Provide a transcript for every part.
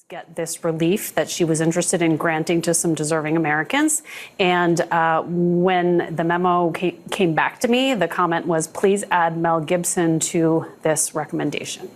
get this relief that she was interested in granting to some deserving Americans. And when the memo came back to me, the comment was, please add Mel Gibson to this recommendation.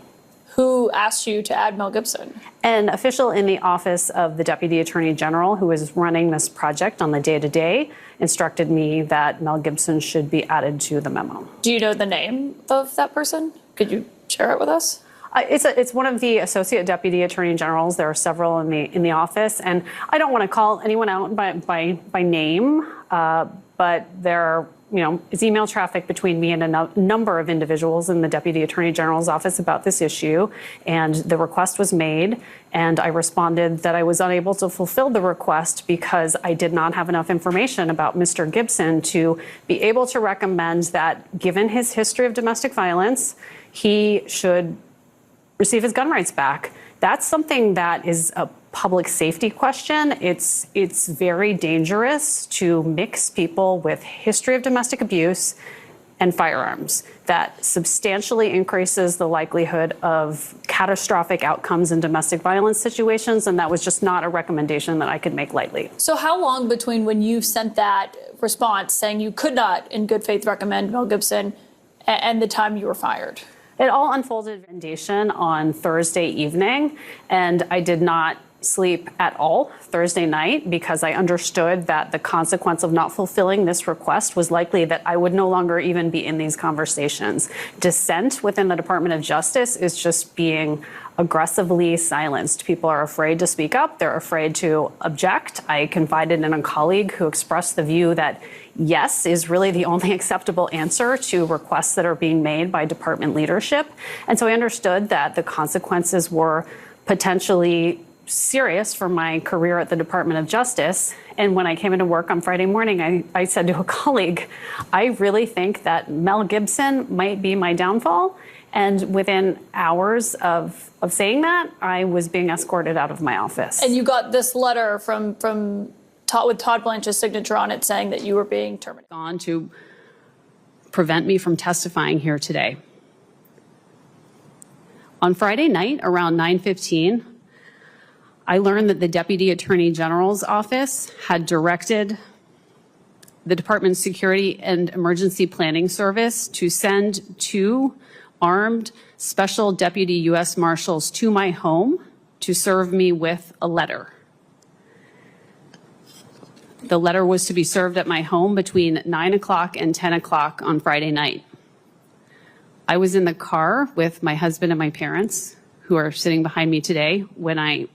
Who asked you to add Mel Gibson? An official in the office of the Deputy Attorney General who is running this project on the day-to-day instructed me that Mel Gibson should be added to the memo. Do you know the name of that person? Could you share it with us? It's one of the associate deputy attorney generals. There are several in the office, and I don't want to call anyone out by name, but there is email traffic between me and a number of individuals in the deputy attorney general's office about this issue, and the request was made, and I responded that I was unable to fulfill the request because I did not have enough information about Mr. Gibson to be able to recommend that, given his history of domestic violence, he should receive his gun rights back. That's something that is a public safety question. It's very dangerous to mix people with history of domestic abuse and firearms. That substantially increases the likelihood of catastrophic outcomes in domestic violence situations, and that was just not a recommendation that I could make lightly. So how long between when you sent that response saying you could not in good faith recommend Mel Gibson and the time you were fired? It all unfolded recommendation on Thursday evening, and I did not sleep at all Thursday night because I understood that the consequence of not fulfilling this request was likely that I would no longer even be in these conversations. Dissent within the Department of Justice is just being aggressively silenced. People are afraid to speak up. They're afraid to object. I confided in a colleague who expressed the view that yes is really the only acceptable answer to requests that are being made by department leadership. And so I understood that the consequences were potentially serious for my career at the Department of Justice. And when I came into work on Friday morning, I said to a colleague, I really think that Mel Gibson might be my downfall. And within hours of saying that, I was being escorted out of my office. And you got this letter from Todd, with Todd Blanche's signature on it, saying that you were being terminated. Gone to prevent me from testifying here today. On Friday night, around 9:15, I learned that the Deputy Attorney General's office had directed the Department's Security and Emergency Planning Service to send 2 armed Special Deputy U.S. Marshals to my home to serve me with a letter. The letter was to be served at my home between 9 o'clock and 10 o'clock on Friday night. I was in the car with my husband and my parents, who are sitting behind me today, when I